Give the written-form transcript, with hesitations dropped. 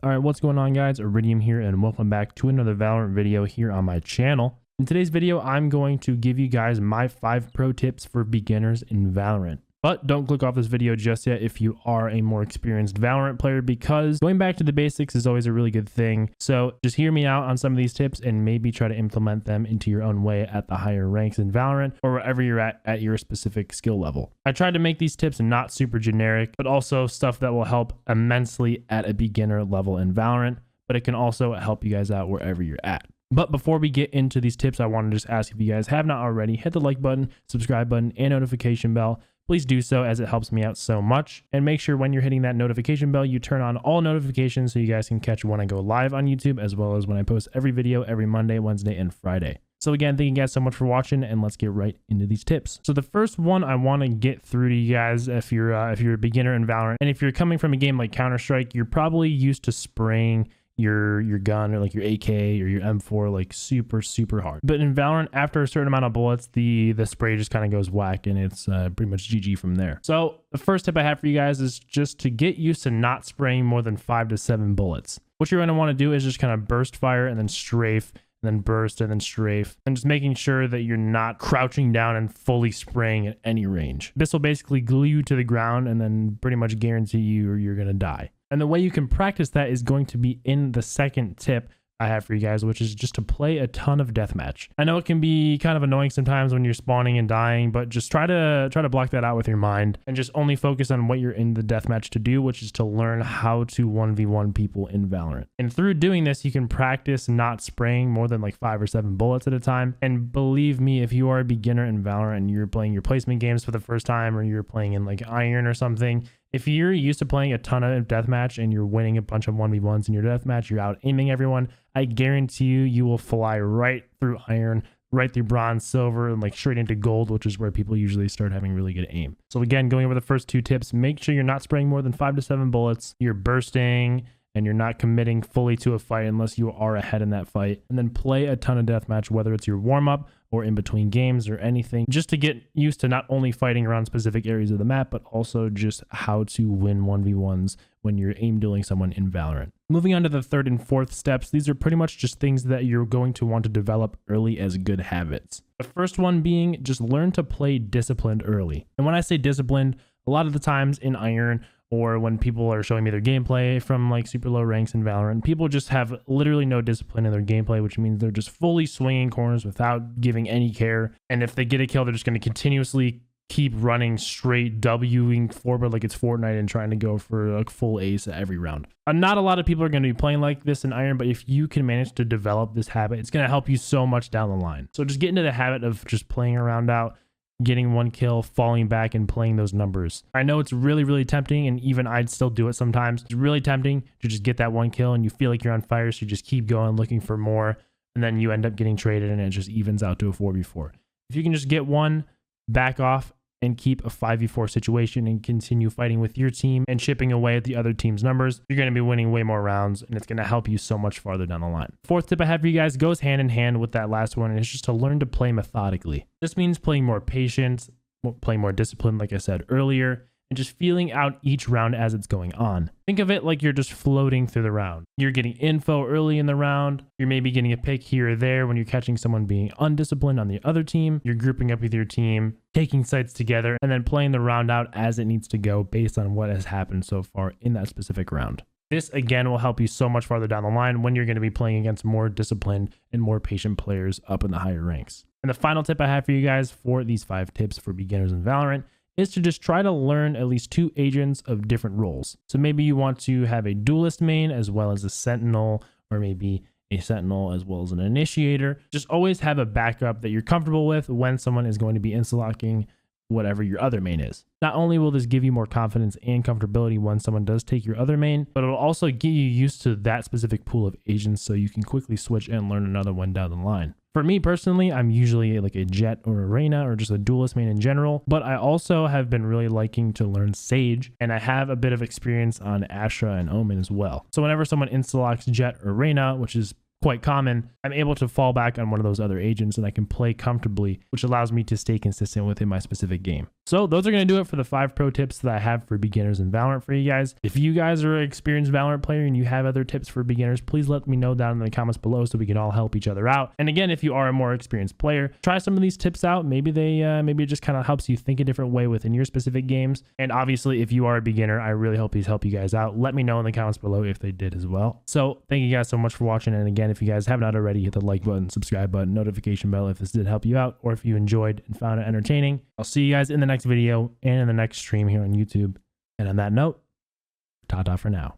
All right, what's going on, guys? Iridium here, and welcome back to another Valorant video here on my channel. In today's video, I'm going to give you guys my 5 pro tips for beginners in Valorant. But don't click off this video just yet if you are a more experienced Valorant player, because going back to the basics is always a really good thing. So just hear me out on some of these tips and maybe try to implement them into your own way at the higher ranks in Valorant or wherever you're at your specific skill level. I tried to make these tips not super generic, but also stuff that will help immensely at a beginner level in Valorant, but it can also help you guys out wherever you're at. But before we get into these tips, I want to just ask if you guys have not already, hit the like button, subscribe button, and notification bell. Please do so, as it helps me out so much. And make sure when you're hitting that notification bell, you turn on all notifications so you guys can catch when I go live on YouTube, as well as when I post every video every Monday, Wednesday, and Friday. So again, thank you guys so much for watching, and let's get right into these tips. So the first one I want to get through to you guys, if you're a beginner in Valorant, and if you're coming from a game like Counter-Strike, you're probably used to spraying your gun or like your AK or your M4 like super hard. But in Valorant, after a certain amount of bullets, the spray just kind of goes whack, and it's pretty much GG from there. So the first tip I have for you guys is just to get used to not spraying more than 5 to 7 bullets. What you're going to want to do is just kind of burst fire and then strafe, and then burst and then strafe, and just making sure that you're not crouching down and fully spraying at any range. This will basically glue you to the ground and then pretty much guarantee you're going to die. And the way you can practice that is going to be in the second tip I have for you guys, which is just to play a ton of deathmatch. I know it can be kind of annoying sometimes when you're spawning and dying, but just try to block that out with your mind and just only focus on what you're in the deathmatch to do, which is to learn how to 1v1 people in Valorant. And through doing this, you can practice not spraying more than like 5 or 7 bullets at a time. And believe me, if you are a beginner in Valorant and you're playing your placement games for the first time, or you're playing in like Iron or something, if you're used to playing a ton of deathmatch and you're winning a bunch of 1v1s in your deathmatch, you're out aiming everyone, I guarantee you will fly right through Iron, right through Bronze, Silver, and like straight into Gold, which is where people usually start having really good aim. So again, going over the first 2 tips, make sure you're not spraying more than 5 to 7 bullets, you're bursting, and you're not committing fully to a fight unless you are ahead in that fight. And then play a ton of deathmatch, whether it's your warm-up or in between games or anything, just to get used to not only fighting around specific areas of the map, but also just how to win 1v1s when you're aim dueling someone in Valorant. Moving on to the 3rd and 4th steps, these are pretty much just things that you're going to want to develop early as good habits. The first one being just learn to play disciplined early. And when I say disciplined, a lot of the times in Iron, or when people are showing me their gameplay from like super low ranks in Valorant, people just have literally no discipline in their gameplay, which means they're just fully swinging corners without giving any care. And if they get a kill, they're just going to continuously keep running straight, Wing forward like it's Fortnite and trying to go for a full ace at every round. Not a lot of people are going to be playing like this in Iron, but if you can manage to develop this habit, it's going to help you so much down the line. So just get into the habit of just playing around out, getting 1 kill, falling back, and playing those numbers. I know it's really tempting, and even I'd still do it sometimes. It's really tempting to just get that 1 kill and you feel like you're on fire, so you just keep going looking for more, and then you end up getting traded and it just evens out to a 4v4. If you can just get 1, back off, and keep a 5v4 situation and continue fighting with your team and chipping away at the other team's numbers, you're going to be winning way more rounds, and it's going to help you so much farther down the line. 4th tip I have for you guys goes hand in hand with that last one, and it's just to learn to play methodically. This means playing more patient, playing more disciplined, like I said earlier, and just feeling out each round as it's going on. Think of it like you're just floating through the round. You're getting info early in the round. You're maybe getting a pick here or there when you're catching someone being undisciplined on the other team. You're grouping up with your team, taking sites together, and then playing the round out as it needs to go based on what has happened so far in that specific round. This again will help you so much farther down the line when you're going to be playing against more disciplined and more patient players up in the higher ranks. And the final tip I have for you guys for these 5 tips for beginners in Valorant is to just try to learn at least 2 agents of different roles. So maybe you want to have a duelist main as well as a sentinel, or maybe a sentinel as well as an initiator. Just always have a backup that you're comfortable with when someone is going to be insta-locking whatever your other main is. Not only will this give you more confidence and comfortability when someone does take your other main, but it'll also get you used to that specific pool of agents so you can quickly switch and learn another one down the line. For me personally, I'm usually like a Jet or a Reyna or just a duelist main in general, but I also have been really liking to learn Sage, and I have a bit of experience on Astra and Omen as well. So whenever someone insta-locks Jet or Reyna, which is quite common, I'm able to fall back on one of those other agents and I can play comfortably, which allows me to stay consistent within my specific game. So So those are going to do it for the 5 pro tips that I have for beginners in Valorant for you guys. If you guys are an experienced Valorant player and you have other tips for beginners, please let me know down in the comments below so we can all help each other out. And again, if you are a more experienced player, try some of these tips out. Maybe maybe it just kind of helps you think a different way within your specific games. And obviously, if you are a beginner, I really hope these help you guys out. Let me know in the comments below if they did as well. So thank you guys so much for watching. And again, if you guys have not already, hit the like button, subscribe button, notification bell if this did help you out, or if you enjoyed and found it entertaining. I'll see you guys in the next video and in the next stream here on YouTube. And on that note, ta-ta for now.